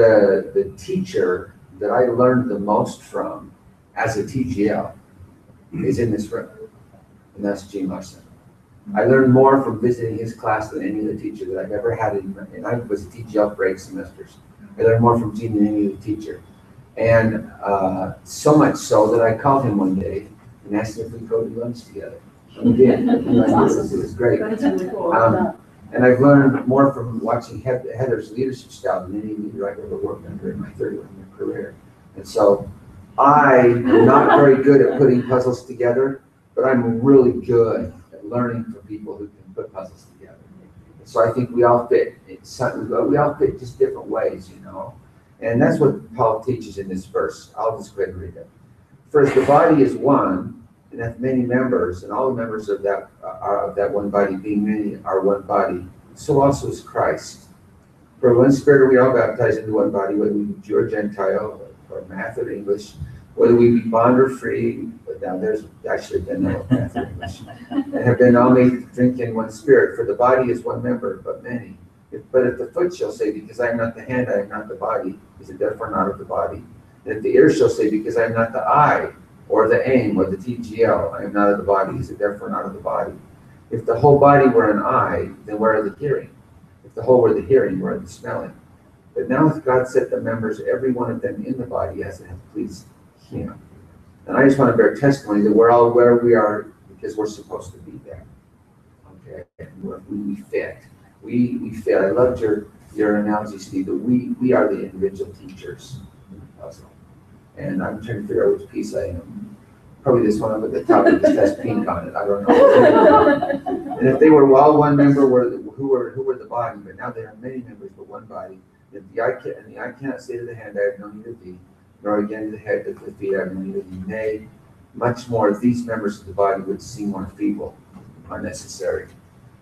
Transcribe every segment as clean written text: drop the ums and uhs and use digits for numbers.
the teacher that I learned the most from as a TGL is in this room, and that's Gene Larson. I learned more from visiting his class than any other teacher that I've ever had, and I was a TGL for 8 semesters. I learned more from Gene than any other teacher. And so much so that I called him one day and asked him if we could go to lunch together. And we did. It was great. That's really cool. And I've learned more from watching Heather's leadership style than any leader I've ever worked under in my 31-year career. And so I am not very good at putting puzzles together, but I'm really good at learning from people who can put puzzles together. And so I think we all fit. We all fit just different ways, you know. And that's what Paul teaches in this verse. I'll just go ahead and read it. For as the body is one, and hath many members, and all the members of that one body, being many, are one body, so also is Christ. For one Spirit we are all baptized into one body, whether we be Jew or Gentile, or math or English, whether we be bond or free. But now there's actually been no math or English. And have been all made to drink in one Spirit. For the body is one member, but many. But if the foot shall say, because I am not the hand, I am not the body, is it therefore not of the body? And if the ear shall say, because I am not the eye, or the aim, or the TGL, I am not of the body, is it therefore not of the body? If the whole body were an eye, then where are the hearing? If the whole were the hearing, where are the smelling? But now hath God set the members, every one of them, in the body as it hath pleased him. And I just want to bear testimony that we're all where we are because we're supposed to be there. Okay, and we fit. We fit. I loved your analogy, Steve, that we are the individual teachers in the puzzle. And I'm trying to figure out which piece I am. Probably this one up at the top that just has pink on it. I don't know. And if they were all one member, who were the body, but now there are many members, but one body. If the eye cannot say to the hand, I have no need of thee, nor again to the head to the feet, I have no need of thee. Nay, much more if these members of the body which seem more feeble are necessary.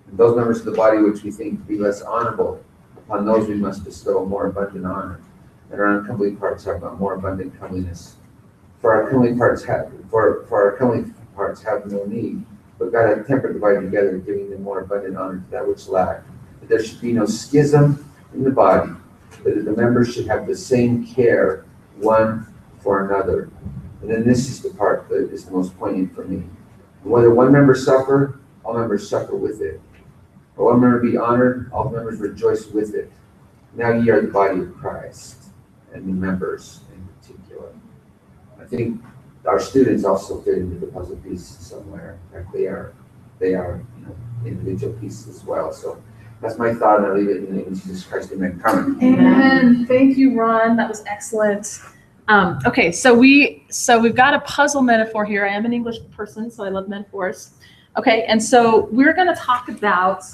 And those members of the body which we think to be less honorable, upon those we must bestow more abundant honor. And our uncomely parts have more abundant comeliness. For our comely parts have no need, but God hath tempered the body together, giving them more abundant honor to that which lacked. That there should be no schism in the body, but the members should have the same care one for another. And then this is the part that is the most poignant for me. And whether one member suffer, all members suffer with it. Or one member be honored, all members rejoice with it. Now ye are the body of Christ, and the members in particular. I think our students also fit into the puzzle piece somewhere. In fact, they are individual pieces as well. So that's my thought, and I leave it in the name of Jesus Christ. Amen. Carmen. Amen. Thank you, Ron. That was excellent. Okay, so we've got a puzzle metaphor here. I am an English person, so I love metaphors. Okay, and so we're going to talk about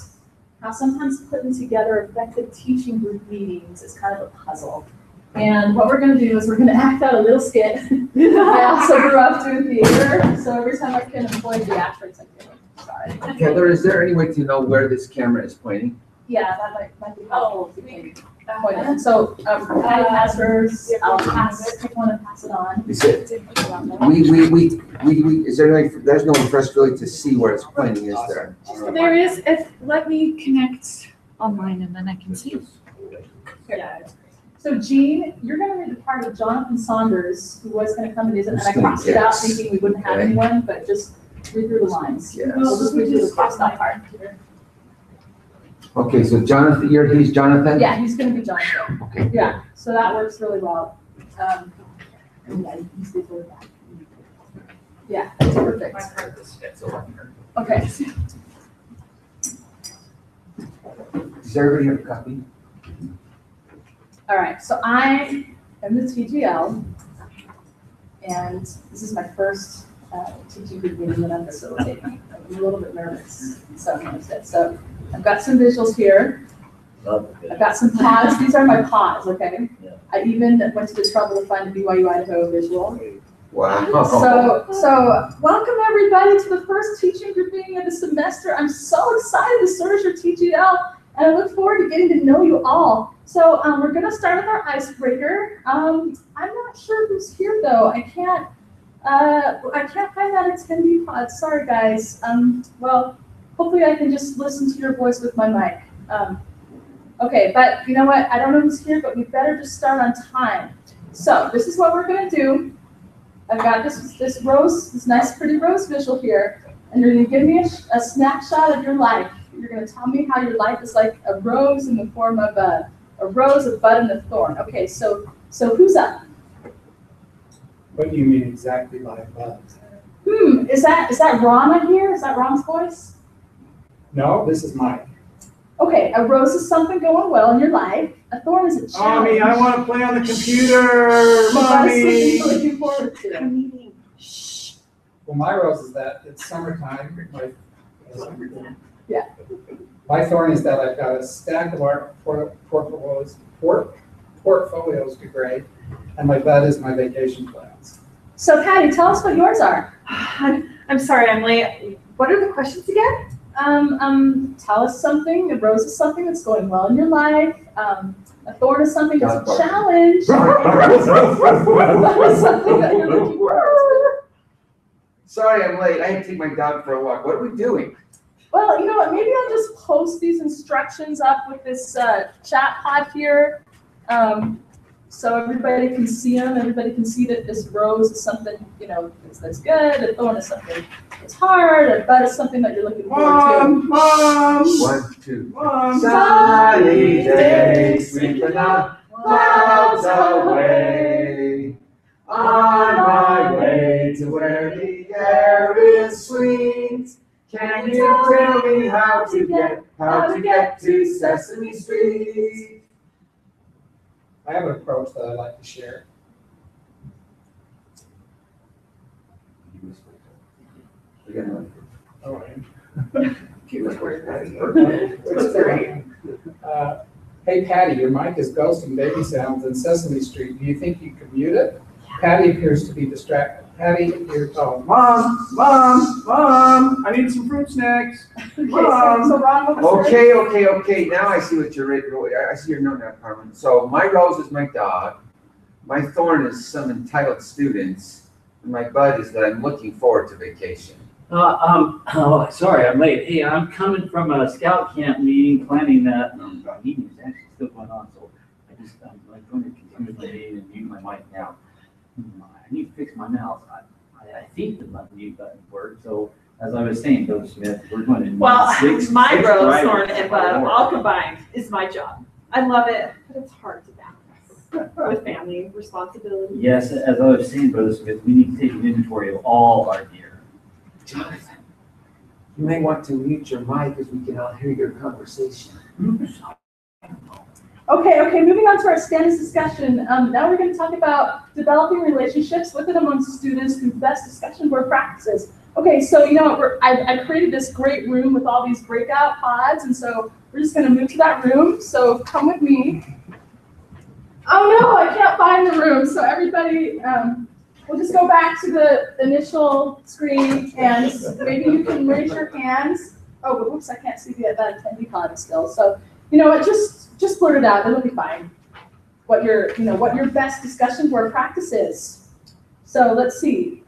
how sometimes putting together effective teaching group meetings is kind of a puzzle. And what we're going to do is we're going to act out a little skit. I also grew up doing theater, so every time I can avoid the actors, I do. Sorry. Heather, is there any way to know where this camera is pointing? Yeah, that might be helpful. So, passers, I'll pass. If you want to pass it on. Is it? Is there any? There's no way for us really to see where it's pointing, is there? There is. Let me connect online and then I can see. Yeah. So, Jean, you're going to read the part of Jonathan Saunders, who was going to come and visit, and I crossed it out thinking we wouldn't have anyone, but just read through the lines. Yes. We'll just read through the crossed out part. Okay, so Jonathan, he's Jonathan? Yeah, he's going to be Jonathan. Okay. Yeah, so that works really well. Yeah, it's perfect. Okay. Does everybody have a copy? All right, so I am the TGL, and this is my first teaching group meeting that I'm facilitating. I'm a little bit nervous, so I've got some visuals here. I've got some pods. These are my pods, okay? Yeah. I even went to the trouble to find a BYU-Idaho visual. Wow. So welcome everybody to the first teaching group meeting of the semester. I'm so excited to serve as your TGL, and I look forward to getting to know you all. So we're going to start with our icebreaker. I'm not sure who's here though. I can't find that attendee pod. Sorry guys. Well, hopefully I can just listen to your voice with my mic. Okay, but you know what? I don't know who's here, but we better just start on time. So this is what we're gonna do. I've got this rose, this nice pretty rose visual here, and you're gonna give me a snapshot of your life. You're gonna tell me how your life is like a rose in the form of a rose, a bud, and a thorn. Okay, so who's up? What do you mean exactly by bud? Is that Ron on here? Is that Ron's voice? No, this is Mike. Okay, a rose is something going well in your life. A thorn is a challenge. Mommy, I want to play on the computer. A bud is something Mommy. you're looking forward to. Shh. Well, my rose is that it's summertime. Yeah. My thorn is that I've got a stack of art portfolios to grade, and my bud is my vacation plans. So Patty, tell us what yours are. I'm sorry, I'm late. What are the questions again? Tell us something. A rose is something that's going well in your life. A thorn is something that's a challenge. That is something that you're looking forward Sorry, I'm late. I had to take my dog for a walk. What are we doing? to. Well, you know what? Maybe I'll just post these instructions up with this chat pod here, so everybody can see them. Everybody can see that this rose is something that's good. A thorn is something that's hard. A bud is something that you're looking forward to. Mom! 1, 2. Mom! Sunny days, sweep the clouds away. On my way to where the air is sweet. Can you tell me how to get to Sesame Street? I have an approach that I like to share. All right. It's great. Hey Patty, your mic is ghosting baby sounds in Sesame Street. Do you think you could mute it? Patty appears to be distracted. Patty, Mom, I need some fruit snacks. Okay, so Ron, what was yours? Okay. Now I see what you're. I see your note now, Carmen. So my rose is my dog. My thorn is some entitled students. And my bud is that I'm looking forward to vacation. Oh, sorry, I'm late. Hey, I'm coming from a scout camp meeting, planning that. Meeting is actually still going on, so I'm going to continue my meeting and mute my mic now. I need to fix my mouse. I think the mute button worked. So as I was saying, Coach Smith, we're going to Well, six my rose, drivers thorn, and bud, more. all combined, is my job. I love it, but it's hard to balance with family responsibility. Yes, as I was saying, Brother Smith, we need to take an inventory of all our gear. Jonathan, you may want to mute your mic because we can all hear your conversation. Okay, moving on to our standards discussion. Now we're going to talk about developing relationships with and among students through best discussion board practices. Okay, so I created this great room with all these breakout pods, and so we're just going to move to that room. So come with me. Oh no, I can't find the room. So everybody, we'll just go back to the initial screen, and maybe you can raise your hands. Oh, but whoops, I can't see that attendee pod still. So you know what, just blurt it out, it'll be fine. What your best discussion board practice is. So let's see.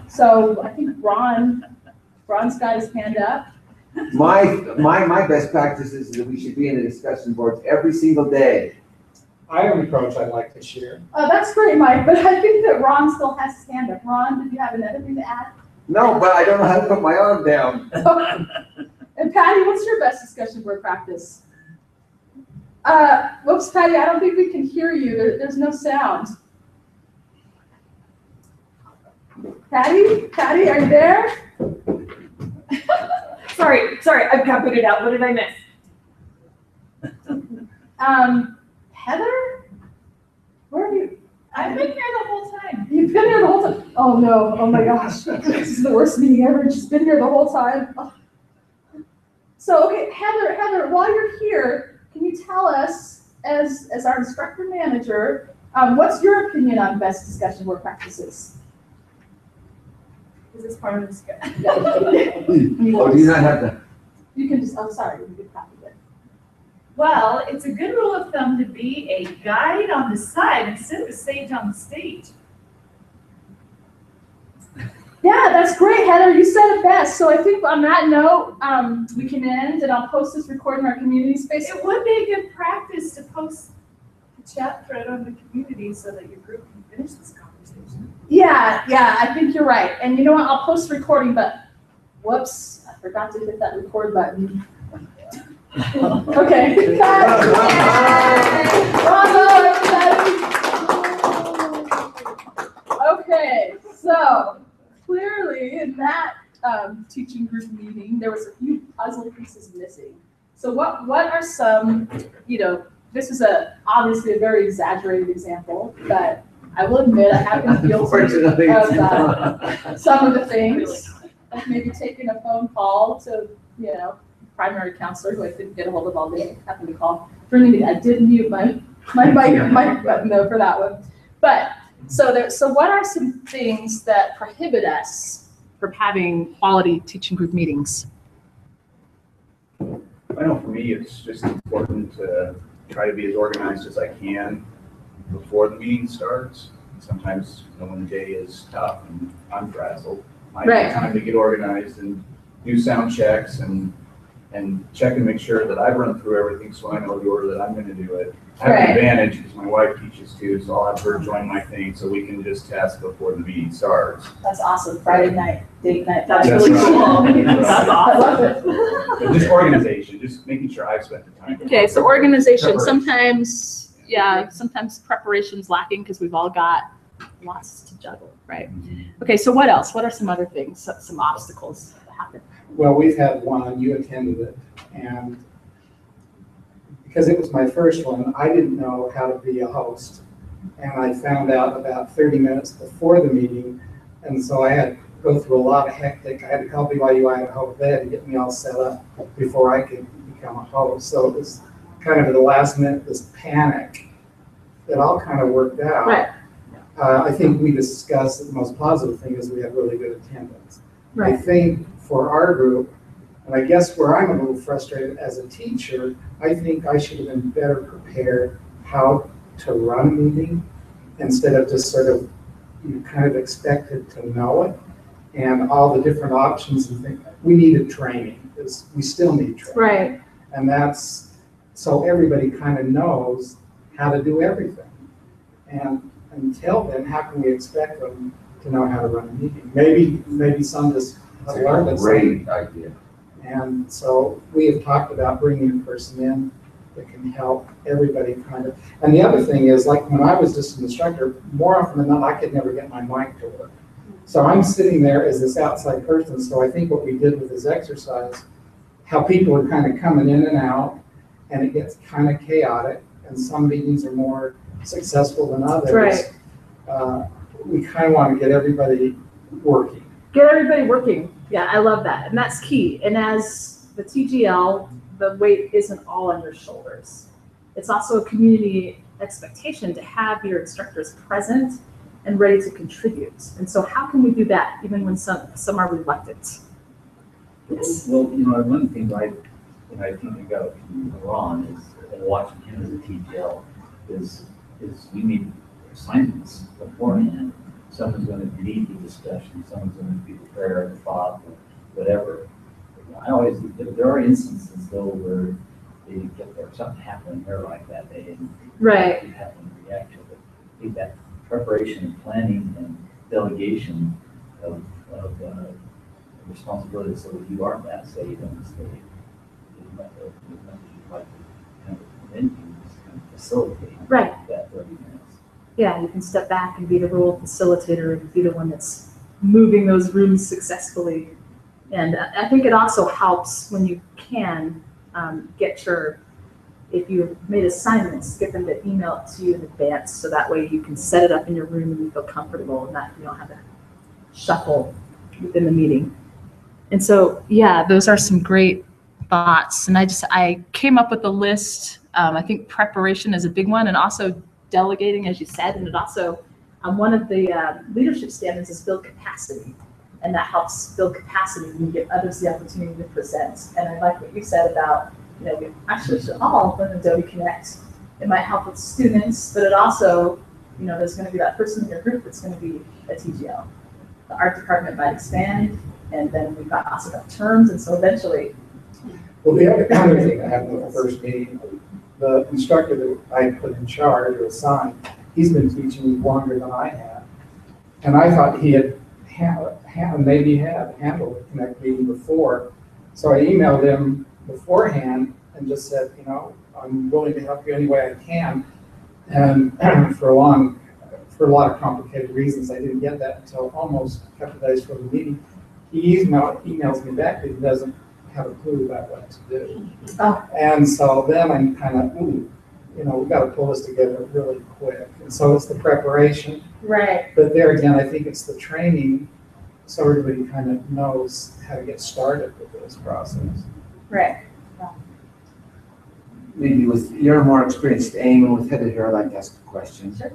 So I think Ron's got his hand up. My best practice is that we should be in the discussion boards every single day. I have an approach I'd like to share. That's great, Mike, but I think that Ron still has his hand up. Ron, did you have another thing to add? No, but I don't know how to put my arm down. And Patty, what's your best discussion board practice? Whoops, Patty, I don't think we can hear you. There's no sound. Patty, are you there? Sorry, I've got booted out. What did I miss? Heather? Where are you? I've been here the whole time. You've been here the whole time. Oh no, oh my gosh. This is the worst meeting ever. She's been here the whole time. So, okay, Heather, while you're here, can you tell us, as our instructor manager, what's your opinion on best discussion board practices? Is this part of the discussion? Oh, do you not have that? You can just, sorry, you can copy it. Well, it's a good rule of thumb to be a guide on the side instead of a sage on the stage. Yeah, Yeah, that's great, Heather. You said it best. So I think on that note, we can end, and I'll post this recording in our community space. It would be a good practice to post the chat thread on the community so that your group can finish this conversation. Yeah, I think you're right. And you know what? I'll post the recording, but whoops, I forgot to hit that record button. Okay. Bravo, everybody. Okay, so clearly in that teaching group meeting, there was a few puzzle pieces missing. So what are some, this is obviously a very exaggerated example, but I will admit I have been guilty of some of the things, like maybe taking a phone call to, primary counselor who I couldn't get a hold of all day, happened to call. For me, I did mute my mic button though for that one. But so what are some things that prohibit us from having quality teaching group meetings? I know for me, it's just important to try to be as organized as I can before the meeting starts. Sometimes, when the day is tough and I'm frazzled, I need time to get organized and do sound checks and check and make sure that I've run through everything so I know the order that I'm going to do it. I have an advantage because my wife teaches too, so I'll have her join my thing so we can just test before the meeting starts. That's awesome. Friday night, date night. That's really right. cool. That's I love it. But just organization, just making sure I've spent the time. Okay, so organization. Preparation. Sometimes preparation's lacking because we've all got lots to juggle, right? Okay, so what else? What are some other things, some obstacles that happen? Well, we've had one, you attended it, and because it was my first one, I didn't know how to be a host. And I found out about 30 minutes before the meeting, and so I had to go through a lot of hectic. I had to call BYU-Idaho. They had to get me all set up before I could become a host. So it was kind of at the last minute, this panic. It all kind of worked out. Right. I think we discussed that the most positive thing is we had really good attendance. Right. I think for our group, and I guess where I'm a little frustrated as a teacher, I think I should have been better prepared how to run a meeting instead of just sort of, you kind of expected to know it and all the different options and things. We needed training, because we still need training. Right. And that's, so everybody kind of knows how to do everything. And until then, how can we expect them to know how to run a meeting? Maybe some just learn it. Great idea. And so we have talked about bringing a person in that can help everybody kind of. And the other thing is, like when I was just an instructor, more often than not, I could never get my mic to work. So I'm sitting there as this outside person. So I think what we did with this exercise, how people are kind of coming in and out, and it gets kind of chaotic, and some meetings are more successful than others. Right. We kind of want to get everybody working. Get everybody working. Yeah, I love that. And that's key. And as the TGL, the weight isn't all on your shoulders. It's also a community expectation to have your instructors present and ready to contribute. And so how can we do that even when some are reluctant? Yes. Well, one of the things I think about Ron is, and watching him as a TGL, is we need assignments beforehand. Someone's going to lead the discussion, someone's going to be the prayer, the thought, whatever. There are instances though where they get there, something happened in their life that day, and Right. you have to react to it. I think that preparation and planning and delegation of responsibility, so that you are that say, you don't say, as much as you'd like to kind of then you just kind of facilitate Right. that 30 minutes. Yeah, you can step back and be the role facilitator and be the one that's moving those rooms successfully. And I think it also helps when you can if you made assignments, get them to email it to you in advance, so that way you can set it up in your room and you feel comfortable and that you don't have to shuffle within the meeting. And so, yeah, those are some great thoughts. And I came up with a list. I think preparation is a big one, and also delegating, as you said, and it also, one of the leadership standards is build capacity. And that helps build capacity when you give others the opportunity to present. And I like what you said about, we actually should all learn Adobe Connect. It might help with students, but it also, there's going to be that person in your group that's going to be a TGL. the art department might expand, and then we've got also got terms, and so eventually, Well, the other thing that happened at the first meeting, the instructor that I put in charge or assigned, he's been teaching longer than I have. And I thought he had maybe had handled the Connect meeting before. So I emailed him beforehand and just said, you know, I'm willing to help you any way I can. And for a lot of complicated reasons, I didn't get that until almost a couple of days before the meeting. He emails me back that he doesn't have a clue about what to do. Oh. And so then I'm kind of, you know, we've got to pull this together really quick. And so it's the preparation. right, But there again, I think it's the training, so everybody kind of knows how to get started with this process. right. Maybe with your more experienced aim and with Heather here, I'd like to ask a question. Sure.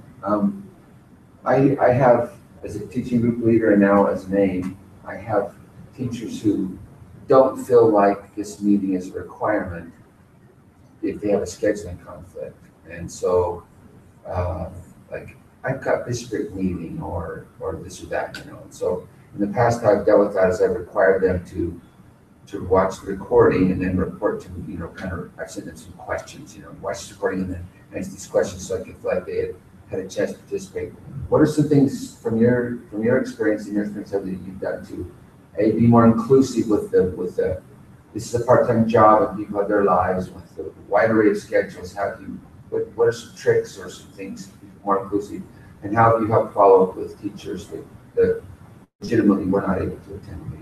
I have, as a teaching group leader and now as an aim, I have teachers who don't feel like this meeting is a requirement if they have a scheduling conflict. And so, like, I've got this great meeting or this or that, you know. And so in the past, I've dealt with that as I've required them to watch the recording and then report to me, you know, kind of, I've sent them some questions, you know, watch the recording and then answer these questions so I can feel like they had a chance to participate. What are some things from your experience and your experience that you've done to be more inclusive with the this is a part-time job and people have their lives with the wide array of schedules? What are some tricks or some things to be more inclusive? And how have you helped follow up with teachers that legitimately were not able to attend the meeting?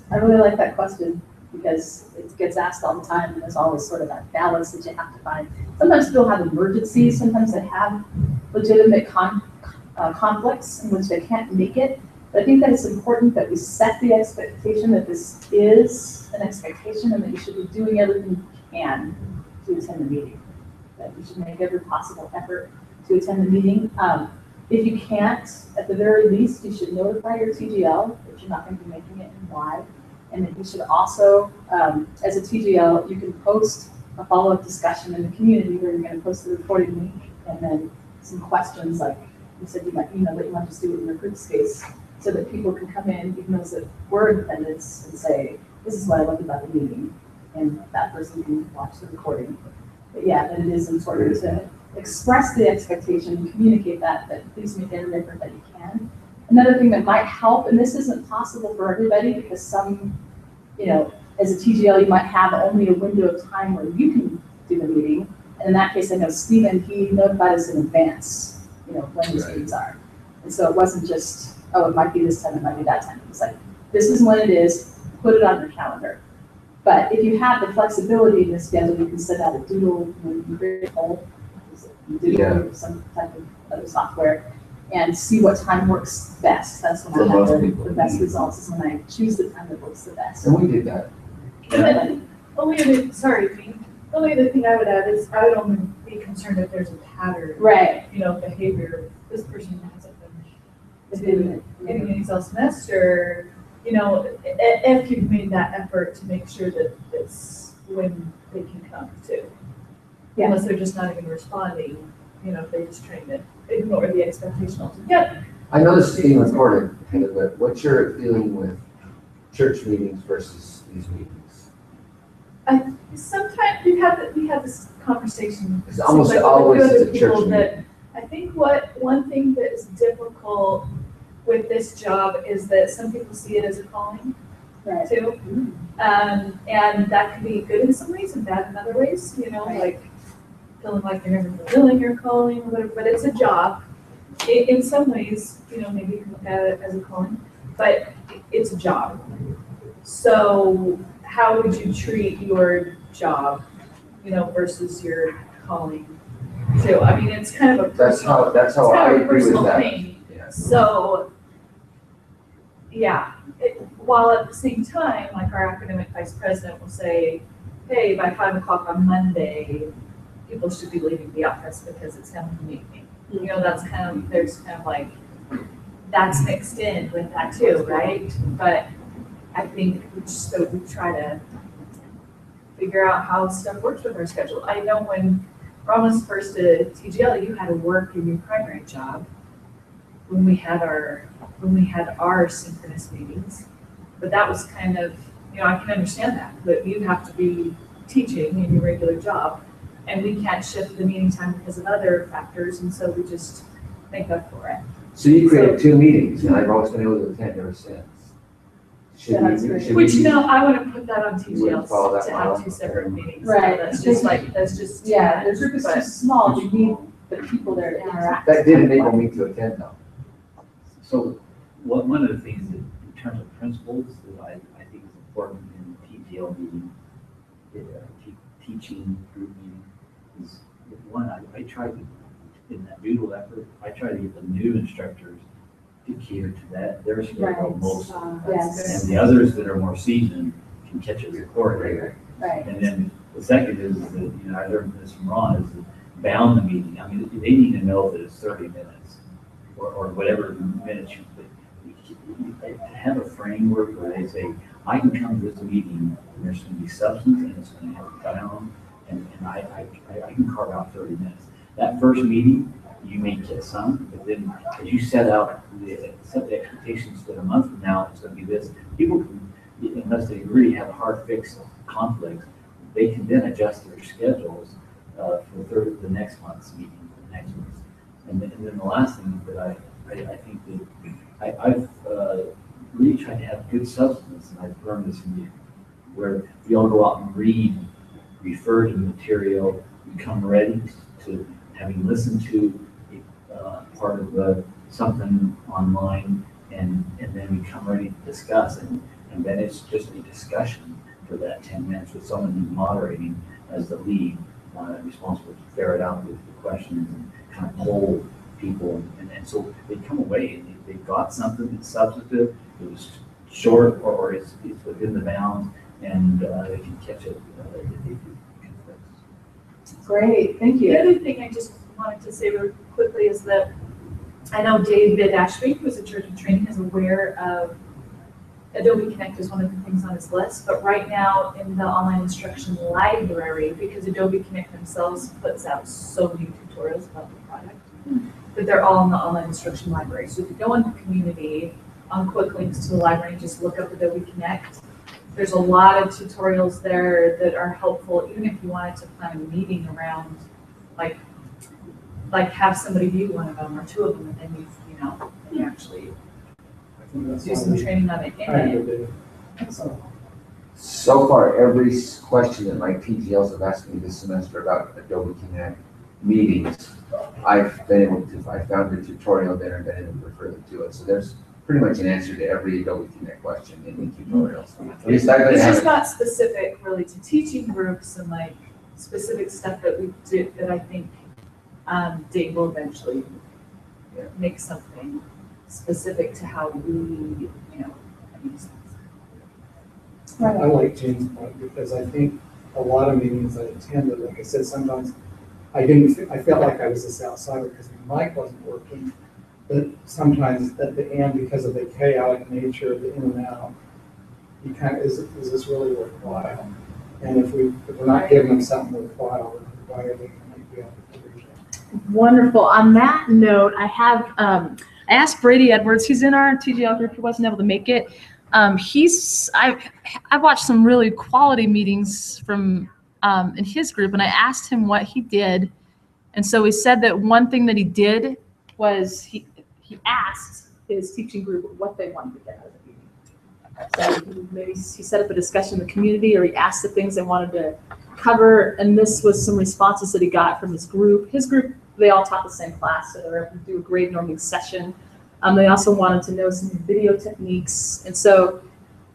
I really like that question because it gets asked all the time, and there's always sort of that balance that you have to find. Sometimes people have emergencies, sometimes they have legitimate conflicts in which they can't make it. But I think that it's important that we set the expectation that this is an expectation and that you should be doing everything you can to attend the meeting. That you should make every possible effort to attend the meeting. If you can't, at the very least, you should notify your TGL that you're not going to be making it and why. And then you should also, as a TGL, you can post a follow-up discussion in the community where you're going to post the recording link and then some questions like you said, you might, you know, that you want to just do it in your group space so that people can come in, even those that were independents, and say, this is what I loved about the meeting, and that person can watch the recording. But yeah, it is important to express the expectation and communicate that please make every effort that you can. Another thing that might help, and this isn't possible for everybody because some, you know, as a TGL, you might have only a window of time where you can do the meeting. And in that case, I know Stephen, he notified us in advance, you know, when these meetings are. And so it wasn't just, oh, it might be this time, it might be that time. It's like, this is when it is, put it on your calendar. But if you have the flexibility in your schedule, you can send out a doodle, you can create a poll, doodle or some type of other software, and see what time works best. That's when I have the best results, is when I choose the time that works the best. And we did that. And then, the only other thing I would add is I would only be concerned if there's a pattern. Right. You know, behavior, this person hasn't been anything else semester, you know, if you've made that effort to make sure that it's when they can come too. Yeah. Unless they're just not even responding, you know, if they're just trying to ignore the expectation altogether. I know this is being recorded, but what's your feeling with church meetings versus these meetings? Sometimes we have this conversation. It's almost with always other a church people that meeting. I think one thing that is difficult with this job is that some people see it as a calling Right. too. And that can be good in some ways and bad in other ways, you know, Right. like feeling like you're never fulfilling your calling or whatever, but it's a job. In some ways, you know, maybe you can look at it as a calling, but it's a job. So how would you treat your job, you know, versus your calling too? I mean, it's kind of a personal, That's how I agree with that. thing. Yeah. So, yeah, while at the same time, like our academic vice president will say, hey, by 5 o'clock on Monday, people should be leaving the office because it's time to meet me. You know, that's kind of, there's kind of like, that's mixed in with that too, right? But I think we try to figure out how stuff works with our schedule. I know when Rama's first at TGL, you had to work in your primary job. when we had our synchronous meetings. But that was kind of, I can understand that, but you have to be teaching in your regular job, and we can't shift the meeting time because of other factors, and so we just make up for it. So you created 2 meetings, and I've always been able to attend ever since. Should That's we- great. should we Which, be- I want to put that on You wouldn't follow TGLs that to have model? 2 separate meetings. Right. That's just. too Yeah, the much, group is too but- small, you need the people there to interact. That did enable me to attend though. So one of the things that, in terms of principles, that I think is important in the PTL meeting, teaching group meeting, is one, I try to, in that doodle effort, I try to get the new instructors to cater to that, their schedule Right. most. Yes. And the others that are more seasoned can catch it recorded. Right. And then the second is that, I learned this from Ron, is that bound the meeting. I mean, they need to know that it's 30 minutes or whatever minutes you have a framework where they say, I can come to this meeting and there's going to be substance and it's going to have bound and I can carve out 30 minutes. That first meeting, you may get some, but then as you set the expectations that a month from now, it's going to be this. People can, unless they really have a hard fixed conflict, they can then adjust their schedules for the next month's meeting, the next month. And then the last thing that I think that I've really tried to have good substance, and I've learned this from you, where we all go out and read, refer to the material, become ready to having listened to part of something online, and then we come ready to discuss, and then it's just a discussion for that 10 minutes with someone who's moderating as the lead, responsible to ferret out the questions and kind of poll people, and so they come away and they got something that's substantive, it was short or it's within the bounds, and they can catch it if they do conflicts. Great, thank The you. other thing I just wanted to say real quickly is that I know David Ashby, who's in Church of Training, is aware of Adobe Connect is one of the things on his list, but right now in the online instruction library, because Adobe Connect themselves puts out so many tutorials about the product, but they're all in the online instruction library. So if you go in the community, on quick links to the library, just look up Adobe Connect. There's a lot of tutorials there that are helpful, even if you wanted to plan a meeting around, like have somebody view one of them or 2 of them, and then you actually I think that's do some all training on it we in kind it. of do. Excellent. So far, every question that my TGLs have asked me this semester about Adobe Connect meetings, I've been able to, I found a tutorial there and been able to refer them to it. So there's pretty much an answer to every Adobe Connect question in the tutorials. At least I've been It's just having. not specific really to teaching groups and specific stuff that we do that I think Dave will eventually make something specific to how we, use things. I like Jane's point because I think a lot of meetings I attended, like I said, sometimes I felt like I was this outsider because my mic wasn't working. But sometimes at the end, because of the chaotic nature of the in and out, you kind of, is this really worthwhile? And if we're not giving them something worthwhile, why are they going to make the effort? Wonderful. On that note, I have, I asked Brady Edwards, he's in our TGL group, he wasn't able to make it. I've watched some really quality meetings from in his group, and I asked him what he did. And so he said that one thing that he did was he asked his teaching group what they wanted to get out of the meeting. So maybe he set up a discussion in the community, or he asked the things they wanted to cover, and this was some responses that he got from his group. His group, they all taught the same class, so they were able to do a grade norming session. They also wanted to know some video techniques, and so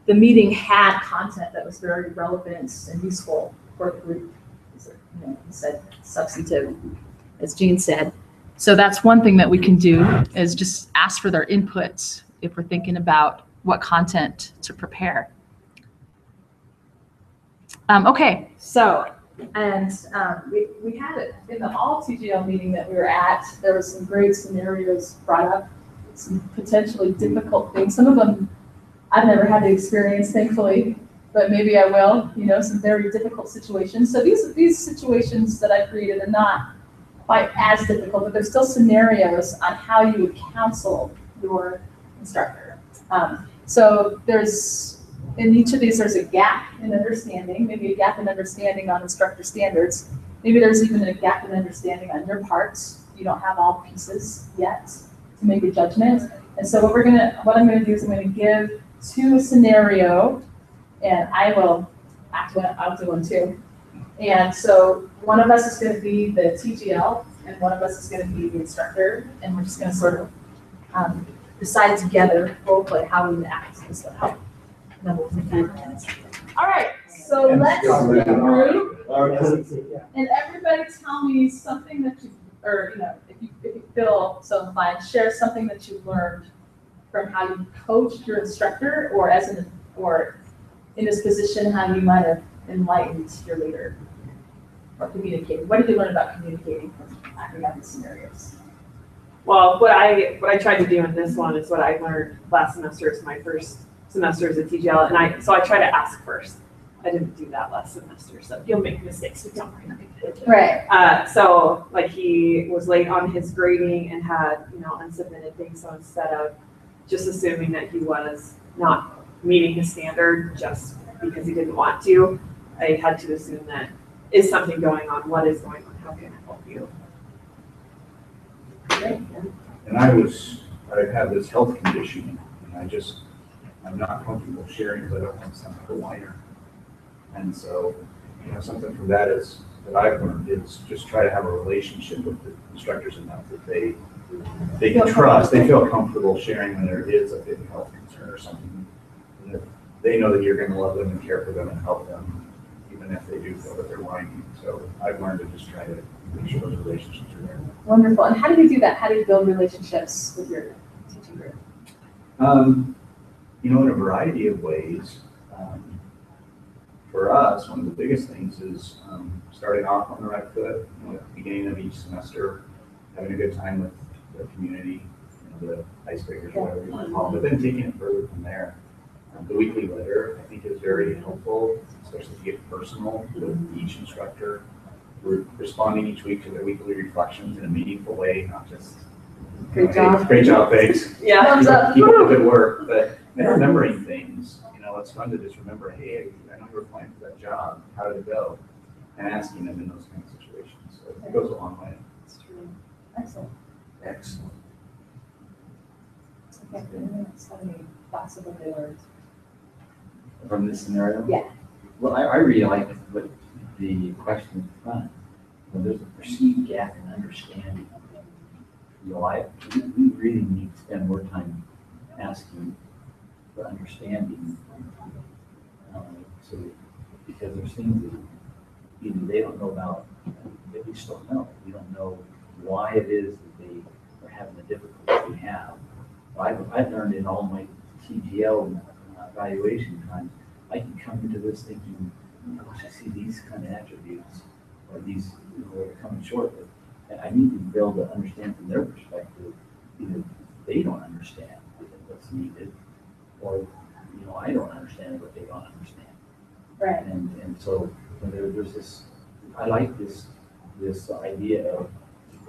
the meeting had content that was very relevant and useful for the group. He said substantive, as Jean said. So that's one thing that we can do, is just ask for their input if we're thinking about what content to prepare. Okay, so, and we had it in the all TGL meeting that we were at. There was some great scenarios brought up, some potentially difficult things. Some of them I've never had to experience, thankfully, but maybe I will, some very difficult situations. So these situations that I created are not quite as difficult, but there's still scenarios on how you would counsel your instructor. So in each of these, there's a gap in understanding, maybe a gap in understanding on instructor standards. Maybe there's even a gap in understanding on your parts. You don't have all pieces yet to make a judgment. And so what I'm gonna do is I'm gonna give to a scenario, and I'll do one too. And so one of us is gonna be the TGL, and one of us is gonna be the instructor, and we're just gonna sort of decide together, role play, how we would act this one out. And then we'll take 5 minutes. All right, so let's regroup, and everybody tell me something that if you feel so inclined, share something that you learned from how you coached your instructor, or or in this position, how you might have enlightened your leader or communicating. What did you learn about communicating from acting out these scenarios? Well, what I tried to do in this one is what I learned last semester. It's my first semester as a TGL, and I try to ask first. I didn't do that last semester, so you'll make mistakes, but don't worry. Right. So like he was late on his grading and had unsubmitted things, so instead of just assuming that he was not meeting his standard just because he didn't want to, I had to assume that is something going on, what is going on, how can I help you? And I have this health condition, and I'm not comfortable sharing because I don't want to sound like a whiner. And so, something from that I've learned is just try to have a relationship with the instructors enough that they can trust, they feel comfortable sharing when there is a big health concern or something. And that they know that you're going to love them and care for them and help them, even if they do feel that they're whining. So I've learned to just try to make sure those relationships are there. Wonderful. And how do you do that? How do you build relationships with your teaching group? In a variety of ways. For us, one of the biggest things is starting off on the right foot, at the beginning of each semester, having a good time with the community, the icebreakers, whatever you want to call them, but then taking it further from there. The weekly letter, I think, is very helpful, especially to get personal with each instructor. We're responding each week to their weekly reflections in a meaningful way, not just Great job. Great job, thanks. Yeah. Thumbs up. Keep up the good work, but remembering things, it's fun to just remember, hey, I know you were applying for that job, how did it go? And asking them in those kind of situations. So it goes a long way. That's true. Excellent. Excellent. Okay, how many thoughts of what they learned? From this scenario? Yeah. Well, I really like what the question in front. There's a perceived gap in understanding. We really need to spend more time asking for understanding. Because there's things that either they don't know about, that we just don't know. We don't know why it is that they are having the difficulty they have. I've learned in all my TGL evaluation times, I can come into this thinking, gosh, I see these kind of attributes, or these are coming short with. And I need to be able to understand from their perspective, either they don't understand what's needed, or I don't understand what they don't understand. Right. And so there's this, I like this idea of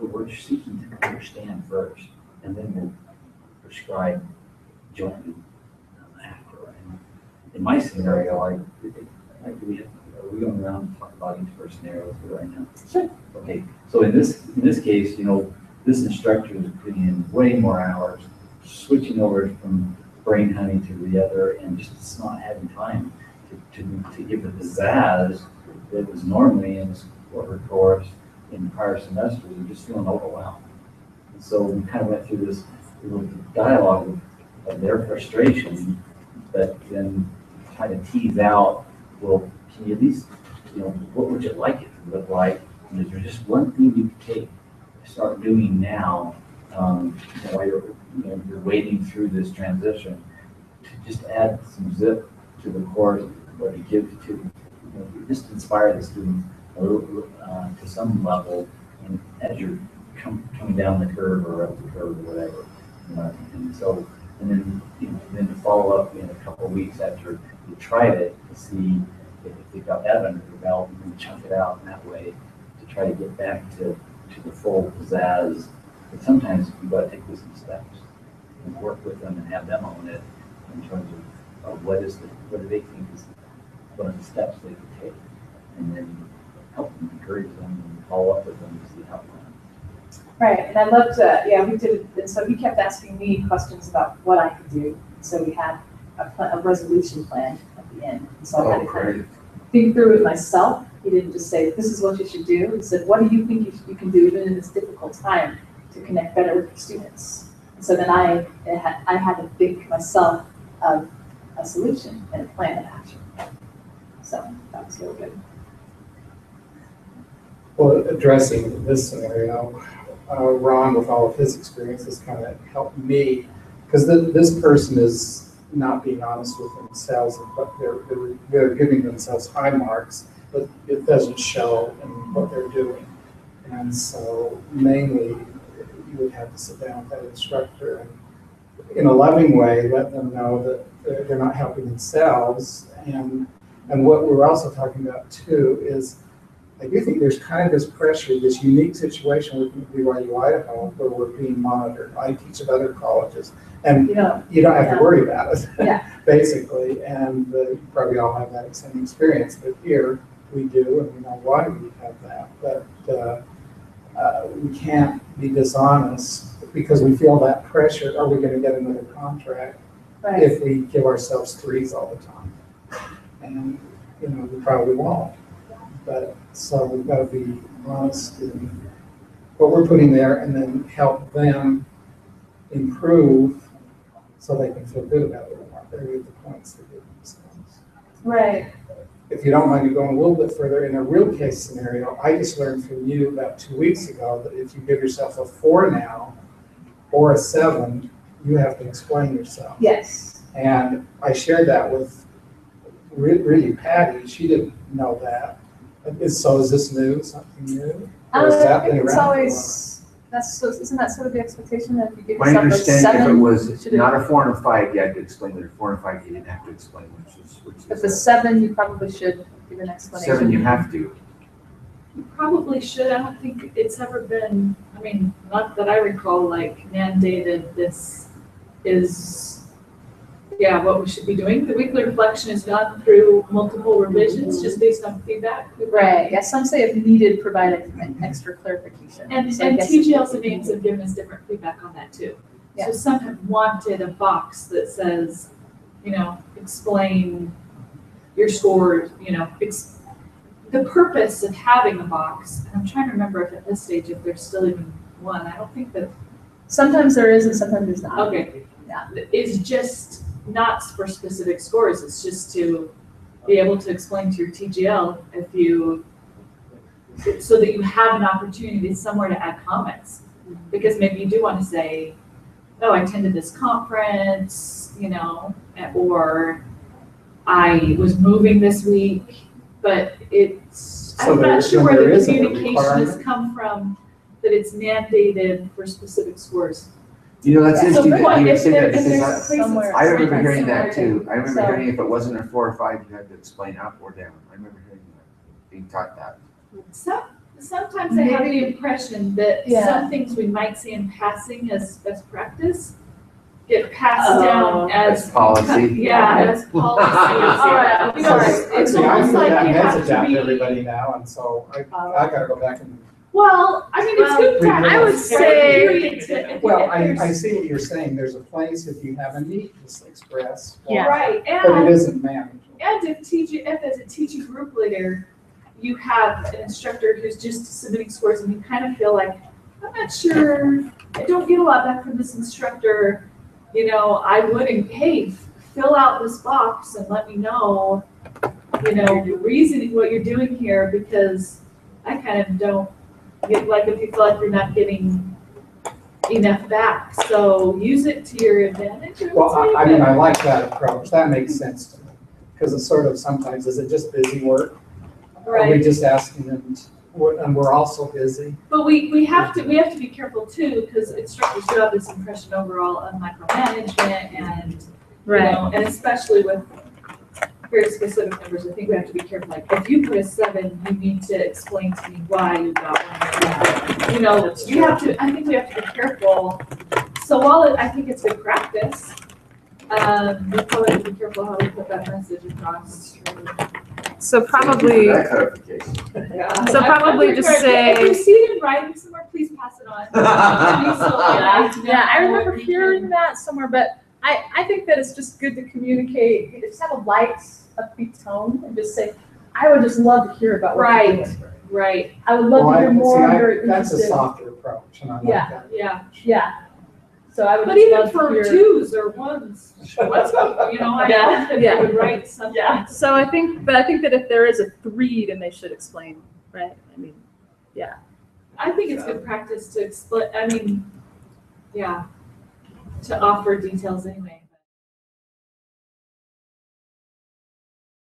we're seeking to understand first, and then we'll prescribe jointly after. And in my scenario, are we going around and talk about each of our scenarios right now? Sure. Okay. So in this case, this instructor is putting in way more hours, switching over from brain honey to the other, and just not having time to give the pizzazz that was normally in his course in prior semesters, and just feeling overwhelmed. And so we kind of went through this little dialogue of their frustration, but then try to tease out, well, can you at least, what would you like it to look like? And is there just one thing you could take, start doing now, while you're wading through this transition, to just add some zip to the course, or to give to, just inspire the students a little, to some level, and as you're coming down the curve or up the curve or whatever. And then to follow up in a couple of weeks after you tried it to see if they got that under their belt, and then chunk it out in that way to try to get back to to the full pizzazz. But sometimes you gotta take this in steps and work with them and have them own it in terms of what do they think is one of the steps they could take, and then help them, encourage them, and follow up with them to see how it went. Right, and I loved, yeah, we did, and so he kept asking me questions about what I could do. So we had a resolution plan at the end. So I had to kind of think through it myself. He didn't just say, this is what you should do. He said, what do you think you can do even in this difficult time to connect better with your students? And so then I had to think myself of a solution and a plan of action. So that was really good. Well, addressing this scenario, Ron, with all of his experiences, kind of helped me, because this person is not being honest with themselves, but they're giving themselves high marks, but it doesn't show in what they're doing. And so mainly, you would have to sit down with that instructor and, in a loving way, let them know that they're not helping themselves. And what we're also talking about too is, I do think there's kind of this pressure, this unique situation with BYU-Idaho where we're being monitored. I teach at other colleges, and you don't have to worry about it, basically. And you probably all have that same experience, but here we do, and we know why we have that. But we can't be dishonest because we feel that pressure. Are we going to get another contract if we give ourselves threes all the time? And we probably won't. But so we've got to be honest in what we're putting there and then help them improve so they can feel good about it. They're at the points they give themselves. Right. If you don't mind me going a little bit further, in a real case scenario, I just learned from you about 2 weeks ago that if you give yourself a 4 now or a 7, you have to explain yourself. Yes. And I shared that with really Patty. She didn't know that. So is this new, something new? Or has that been it's around always, isn't that sort of the expectation that if you give My yourself a understanding, if it 7, was not a 4 and a 5, you had to explain it. A 4 and a 5, you didn't have to explain which if is a 7, you probably should give an explanation. 7, you have to. You probably should. I don't think it's ever been, not that I recall, like mandated this is, what we should be doing. The weekly reflection is gone through multiple revisions just based on feedback. Right, yeah, some say if needed, provide extra clarification. And So I guess TGLs and names have given us different feedback on that too. Yeah. So some have wanted a box that says, explain your scores, the purpose of having a box. And I'm trying to remember if at this stage, if there's still even one. I don't think that. Sometimes there is and sometimes there's not. Okay. Yeah. It's just not for specific scores. It's just to be able to explain to your TGL so that you have an opportunity somewhere to add comments. Because maybe you do want to say, oh, I attended this conference, or I was moving this week, but I'm not sure where the communication has come from that it's mandated for specific scores. That's interesting that you would say that somewhere. because I remember hearing that too. I remember hearing if it wasn't a 4 or 5, you had to explain up or down. I remember hearing that, being taught that. Sometimes I have the impression that some things we might see in passing as best practice get passed down as policy. As policy. All right. It's almost like that you have message to out be. to everybody now, and so I gotta go back and. Well, it's good practice. I would say. Well, I see what you're saying. There's a place if you have a need to express. Yeah. Right, But it isn't manageable. And if as a teaching group leader, you have an instructor who's just submitting scores and you kind of feel like, I'm not sure, I don't get a lot back from this instructor, I would, hey, fill out this box and let me know, the reasoning what you're doing here, because I kind of don't get, like, if you feel like you're not getting enough back. So use it to your advantage. Well, I like that approach. That makes sense to me. Because it's sort of sometimes, is it just busy work? Right. Are we just asking them, and we're also busy? But we have to be careful too, because instructors do have this impression overall of micromanagement and and especially with very specific numbers, I think we have to be careful. Like, if you put a 7, you need to explain to me why you got one. You know, you have to, I think we have to be careful. So while I think it's good practice, we probably have to be careful how we put that message across. So probably, That clarification. Yeah. So probably just If you say, see it in writing somewhere, please pass it on. yeah, I remember hearing that somewhere, but I think that it's just good to communicate, just have a light, upbeat tone and just say, I would just love to hear about what you're Right. doing. Right, I would love to hear more, I'm very That's a interested. softer approach, and I like Yeah. that. yeah. Yeah. So I would But just even love to for hear. 2s or 1s, let's go, you know, I Yeah. hope that Yeah. they would write something. Yeah, so I think that if there is a 3, then they should explain, right? I mean, yeah. I think it's good practice to explain, I mean, yeah, to offer details anyway.